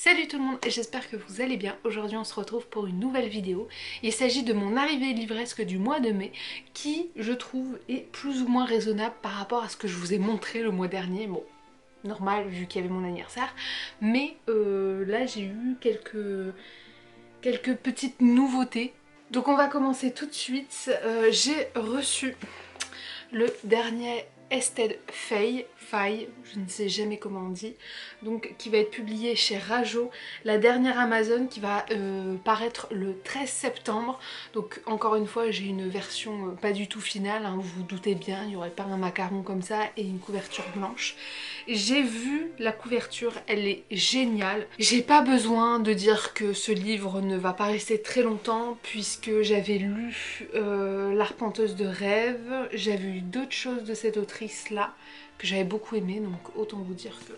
Salut tout le monde et j'espère que vous allez bien. Aujourd'hui on se retrouve pour une nouvelle vidéo. Il s'agit de mon arrivée livresque du mois de mai qui, je trouve, est plus ou moins raisonnable par rapport à ce que je vous ai montré le mois dernier. Bon, normal vu qu'il y avait mon anniversaire. Mais là j'ai eu quelques petites nouveautés. Donc on va commencer tout de suite. J'ai reçu le dernier Ested Faye, je ne sais jamais comment on dit, donc qui va être publié chez Rajo, la dernière Amazon qui va paraître le 13 septembre. Donc encore une fois j'ai une version pas du tout finale, hein, vous vous doutez bien, il n'y aurait pas un macaron comme ça et une couverture blanche. J'ai vu la couverture, elle est géniale. J'ai pas besoin de dire que ce livre ne va pas rester très longtemps puisque j'avais lu L'Arpenteuse de rêve, j'avais eu d'autres choses de cette autrice là que j'avais beaucoup aimé, donc autant vous dire que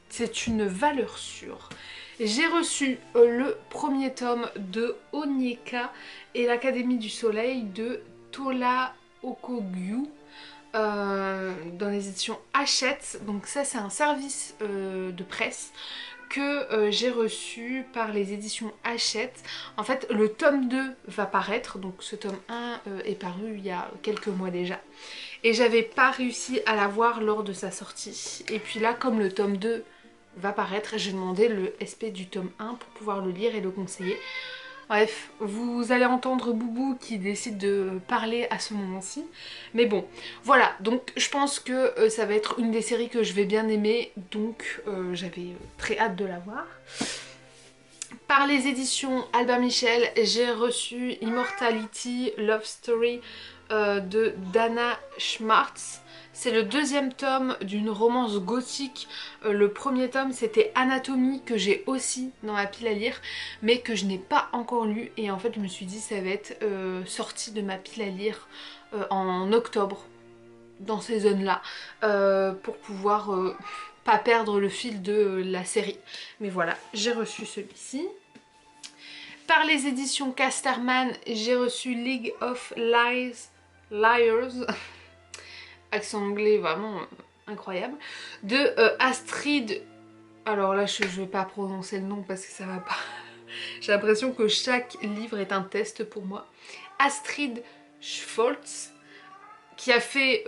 c'est une valeur sûre. J'ai reçu le premier tome de Onyeka et l'Académie du Soleil de Tola Okogyu. Dans les éditions Hachette, donc ça c'est un service de presse que j'ai reçu par les éditions Hachette. En fait le tome 2 va paraître, donc ce tome 1 est paru il y a quelques mois déjà et j'avais pas réussi à l'avoir lors de sa sortie, et puis là comme le tome 2 va paraître, j'ai demandé le SP du tome 1 pour pouvoir le lire et le conseiller. Bref, vous allez entendre Boubou qui décide de parler à ce moment-ci. Mais bon, voilà, donc je pense que ça va être une des séries que je vais bien aimer, donc j'avais très hâte de la voir. Par les éditions Albin Michel, j'ai reçu Immortality Love Story de Dana Schmartz. C'est le deuxième tome d'une romance gothique. Le premier tome c'était Anatomie, que j'ai aussi dans ma pile à lire mais que je n'ai pas encore lu, et en fait je me suis dit ça va être sorti de ma pile à lire en octobre, dans ces zones là, pour pouvoir pas perdre le fil de la série. Mais voilà, j'ai reçu celui-ci. Par les éditions Casterman, j'ai reçu League of Liars, accent anglais vraiment incroyable, de Astrid. Alors là je vais pas prononcer le nom parce que ça va pas. J'ai l'impression que chaque livre est un test pour moi. Astrid Schfoltz, qui a fait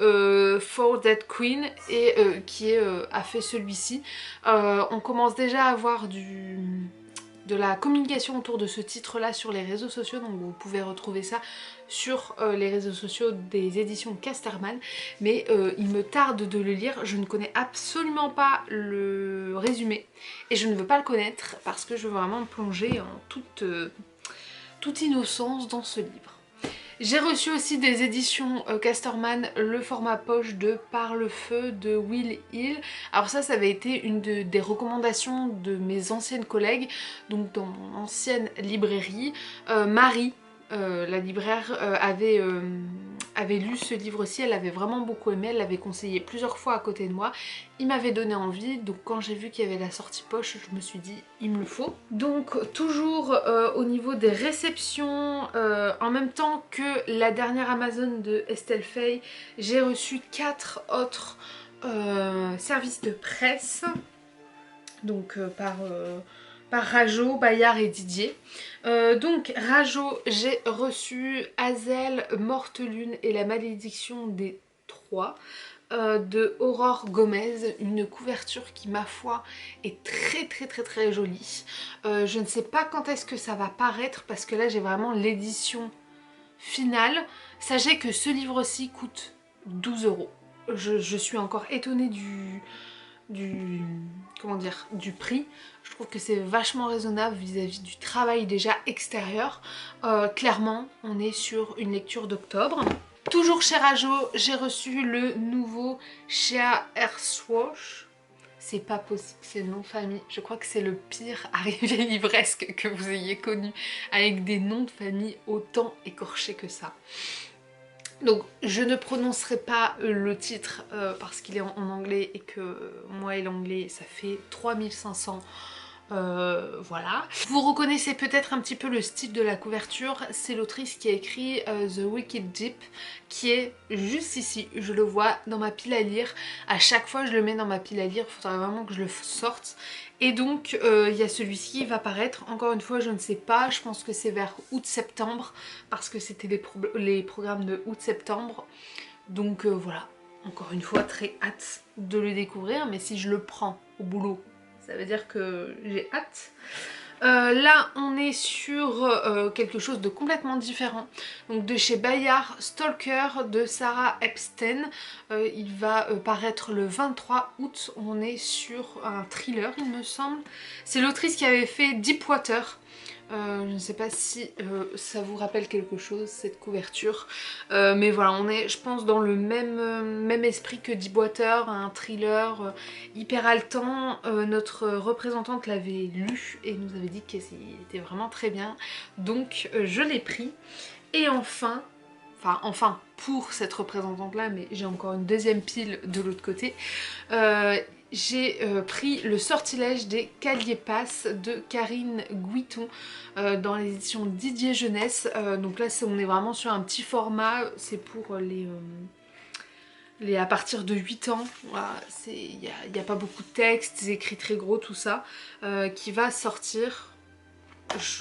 For Dead Queen et qui a fait celui-ci. On commence déjà à avoir de la communication autour de ce titre là sur les réseaux sociaux, donc vous pouvez retrouver ça sur les réseaux sociaux des éditions Casterman, mais il me tarde de le lire. Je ne connais absolument pas le résumé et je ne veux pas le connaître parce que je veux vraiment me plonger en toute innocence dans ce livre. J'ai reçu aussi des éditions Casterman le format poche de Par le feu de Will Hill. Alors ça avait été une des recommandations de mes anciennes collègues, donc dans mon ancienne librairie. Marie, la libraire, avait lu ce livre aussi, elle avait vraiment beaucoup aimé, elle l'avait conseillé plusieurs fois à côté de moi. Il m'avait donné envie, donc quand j'ai vu qu'il y avait la sortie poche, je me suis dit il me le faut. Donc toujours au niveau des réceptions, en même temps que la dernière Amazon de Estelle Faye, j'ai reçu 4 autres services de presse, donc par Rajo, Bayard et Didier. Donc Rajo, j'ai reçu Hazel, Morte Lune et la malédiction des trois de Aurore Gomez, une couverture qui ma foi est très jolie. Je ne sais pas quand est-ce que ça va paraître parce que là j'ai vraiment l'édition finale. Sachez que ce livre-ci coûte 12 €. Je suis encore étonnée du prix. Je trouve que c'est vachement raisonnable vis-à-vis du travail déjà extérieur. Clairement on est sur une lecture d'octobre. Toujours chez Rajo, j'ai reçu le nouveau Shea Earthwash. C'est pas possible, c'est le nom de famille. Je crois que c'est le pire arrivé livresque que vous ayez connu, avec des noms de famille autant écorchés que ça. Donc je ne prononcerai pas le titre parce qu'il est en anglais et que moi et l'anglais ça fait 3500 Voilà. Vous reconnaissez peut-être un petit peu le style de la couverture, c'est l'autrice qui a écrit The Wicked Deep, qui est juste ici, je le vois dans ma pile à lire. À chaque fois je le mets dans ma pile à lire, il faudra vraiment que je le sorte. Et donc il y a celui-ci qui va paraître, encore une fois je ne sais pas, je pense que c'est vers août-septembre, parce que c'était les programmes de août-septembre. Donc voilà, encore une fois très hâte de le découvrir, mais si je le prends au boulot, ça veut dire que j'ai hâte. Là on est sur quelque chose de complètement différent, donc de chez Bayard, Stalker de Sarah Epstein. Il va paraître le 23 août, on est sur un thriller il me semble. C'est l'autrice qui avait fait Deepwater. Je ne sais pas si ça vous rappelle quelque chose cette couverture, mais voilà, on est je pense dans le même esprit que Deepwater, un thriller hyper haletant. Notre représentante l'avait lu et nous avait dit qu'il était vraiment très bien, donc je l'ai pris. Et enfin pour cette représentante là, mais j'ai encore une deuxième pile de l'autre côté, j'ai pris Le Sortilège des Caliépas de Karine Guiton dans les éditions Didier Jeunesse. Donc là on est vraiment sur un petit format, c'est pour les à partir de 8 ans, voilà, il n'y a pas beaucoup de texte, c'est écrit très gros tout ça, qui va sortir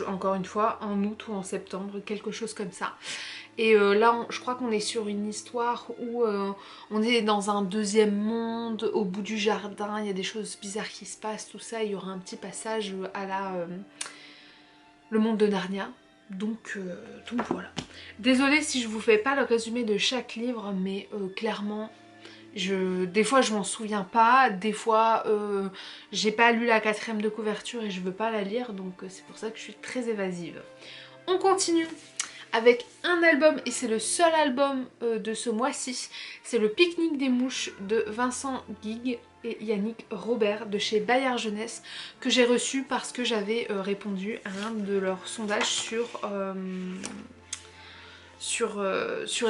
encore une fois en août ou en septembre, quelque chose comme ça. Et là je crois qu'on est sur une histoire où on est dans un deuxième monde, au bout du jardin, il y a des choses bizarres qui se passent, tout ça, il y aura un petit passage à la le monde de Narnia. Donc voilà. Désolée si je vous fais pas le résumé de chaque livre, mais clairement des fois je m'en souviens pas, des fois j'ai pas lu la 4e de couverture et je veux pas la lire, donc c'est pour ça que je suis très évasive. On continue avec un album, et c'est le seul album de ce mois-ci, c'est Le Pique-Nique des Mouches de Vincent Guigues et Yannick Robert de chez Bayard Jeunesse, que j'ai reçu parce que j'avais répondu à un de leurs sondages sur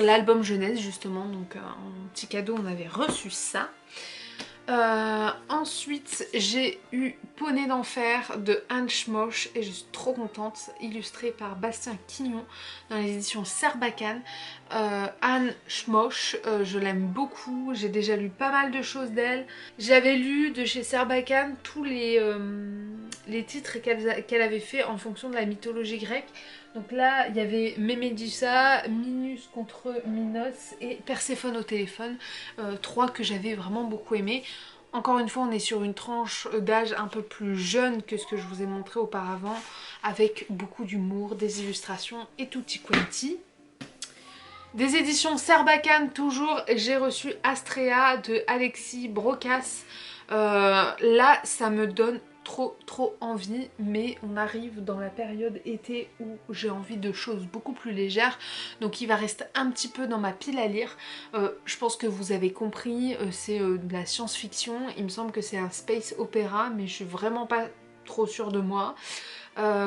l'album jeunesse justement, donc en petit cadeau on avait reçu ça. Ensuite j'ai eu Poney d'enfer de Anne Schmoch et je suis trop contente, illustrée par Bastien Quignon dans les éditions Sarbacane. Anne Schmoch, je l'aime beaucoup, j'ai déjà lu pas mal de choses d'elle. J'avais lu de chez Sarbacane tous les titres qu'elle avait fait en fonction de la mythologie grecque. Donc là il y avait Mémédusa, Minos contre Minos et Perséphone au téléphone, trois que j'avais vraiment beaucoup aimé. Encore une fois on est sur une tranche d'âge un peu plus jeune que ce que je vous ai montré auparavant, avec beaucoup d'humour, des illustrations et tutti quanti. Des éditions Sarbacane toujours, j'ai reçu Astrea de Alexis Brocas. Là ça me donne trop envie, mais on arrive dans la période été où j'ai envie de choses beaucoup plus légères, donc il va rester un petit peu dans ma pile à lire. Je pense que vous avez compris, c'est de la science-fiction, il me semble que c'est un space opéra, mais je suis vraiment pas trop sûre de moi.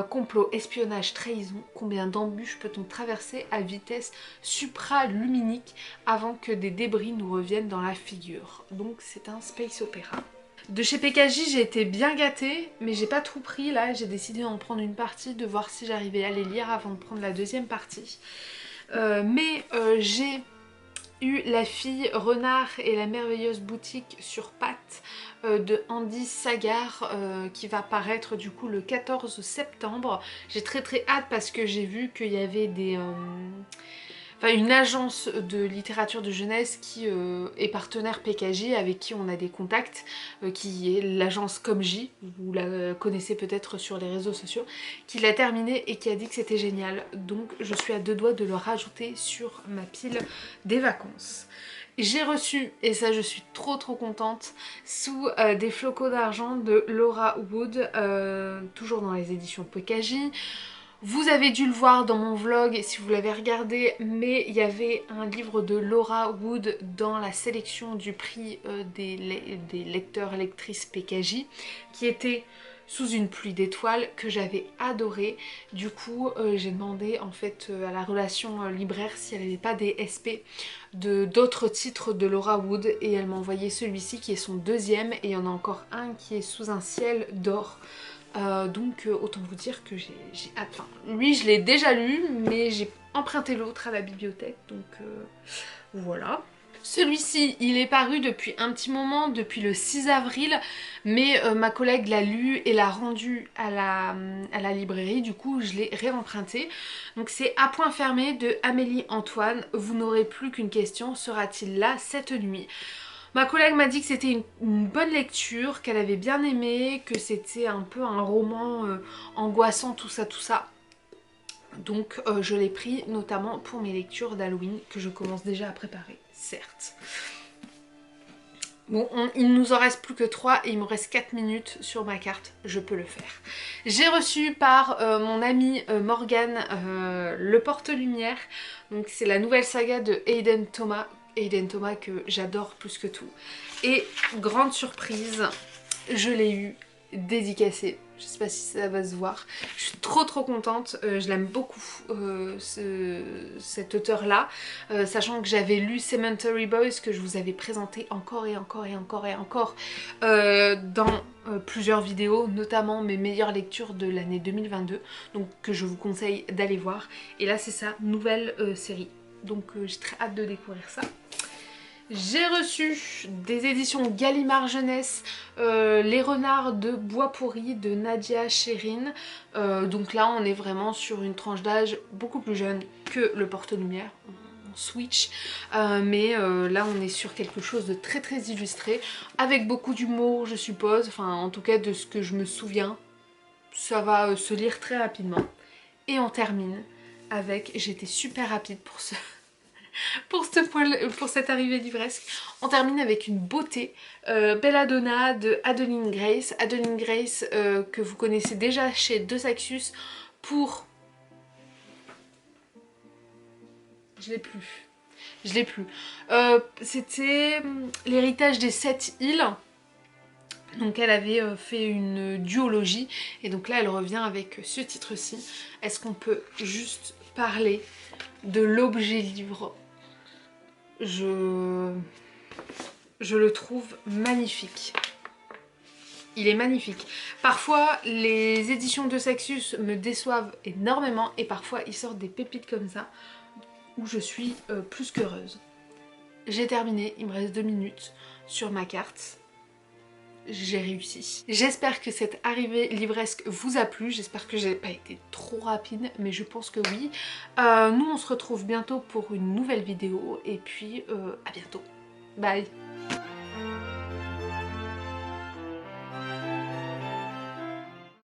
Complot, espionnage, trahison, combien d'embûches peut-on traverser à vitesse supraluminique avant que des débris nous reviennent dans la figure. Donc c'est un space opéra. De chez PKJ j'ai été bien gâtée, mais j'ai pas tout pris là, j'ai décidé d'en prendre une partie, de voir si j'arrivais à les lire avant de prendre la deuxième partie. J'ai eu La Fille Renard et la merveilleuse boutique sur pattes de Andy Sagar qui va paraître du coup le 14 septembre. J'ai très hâte parce que j'ai vu qu'il y avait une agence de littérature de jeunesse qui est partenaire PKJ, avec qui on a des contacts, qui est l'agence Comme J, vous la connaissez peut-être sur les réseaux sociaux, qui l'a terminé et qui a dit que c'était génial. Donc je suis à deux doigts de le rajouter sur ma pile des vacances. J'ai reçu, et ça je suis trop contente, Sous des flocons d'argent de Laura Wood, toujours dans les éditions PKJ. Vous avez dû le voir dans mon vlog si vous l'avez regardé, mais il y avait un livre de Laura Wood dans la sélection du prix des lecteurs et lectrices PKJ qui était Sous une pluie d'étoiles, que j'avais adoré. Du coup j'ai demandé en fait à la relation libraire si elle n'avait pas des SP d'autres titres de Laura Wood, et elle m'a envoyé celui-ci qui est son deuxième, et il y en a encore un qui est Sous un ciel d'or. Donc autant vous dire que j'ai hâte. Enfin, lui je l'ai déjà lu, mais j'ai emprunté l'autre à la bibliothèque, donc voilà. Celui-ci, il est paru depuis un petit moment, depuis le 6 avril, mais ma collègue l'a lu et l'a rendu à la librairie, du coup je l'ai réemprunté. Donc c'est À point fermé de Amélie Antoine. Vous n'aurez plus qu'une question, sera-t-il là cette nuit? Ma collègue m'a dit que c'était une bonne lecture, qu'elle avait bien aimé, que c'était un peu un roman angoissant, tout ça, tout ça. Donc je l'ai pris notamment pour mes lectures d'Halloween que je commence déjà à préparer, certes. Bon, il nous en reste plus que 3 et il me reste 4 minutes sur ma carte, je peux le faire. J'ai reçu par mon ami Morgane Le Porte-Lumière, donc c'est la nouvelle saga de Hayden Thomas que j'adore plus que tout. Et grande surprise, je l'ai eu dédicacé. Je sais pas si ça va se voir. Je suis trop contente, je l'aime beaucoup cet auteur là, sachant que j'avais lu Cemetery Boys que je vous avais présenté encore et encore et encore et encore dans plusieurs vidéos, notamment mes meilleures lectures de l'année 2022, donc que je vous conseille d'aller voir. Et là c'est sa nouvelle série, donc j'ai très hâte de découvrir ça. J'ai reçu des éditions Gallimard Jeunesse, Les Renards de Bois Pourri de Nadia Chérine. Donc là on est vraiment sur une tranche d'âge beaucoup plus jeune que Le Porte-Lumière. On switch, mais là on est sur quelque chose de très illustré, avec beaucoup d'humour je suppose, enfin en tout cas de ce que je me souviens. Ça va se lire très rapidement. Et on termine avec, j'étais super rapide pour ce... pour cette arrivée livresque, on termine avec une beauté, Belladonna de Adeline Grace. Adeline Grace que vous connaissez déjà chez De Saxus pour... Je l'ai plus. C'était l'héritage des 7 îles. Donc elle avait fait une duologie et donc là elle revient avec ce titre-ci. Est-ce qu'on peut juste parler de l'objet livre? Je le trouve magnifique. Il est magnifique. Parfois les éditions de Saxus me déçoivent énormément et parfois ils sortent des pépites comme ça où je suis plus qu'heureuse. J'ai terminé, il me reste 2 minutes sur ma carte. J'ai réussi. J'espère que cette arrivée livresque vous a plu, j'espère que j'ai pas été trop rapide, mais je pense que oui. Nous on se retrouve bientôt pour une nouvelle vidéo et puis à bientôt. Bye.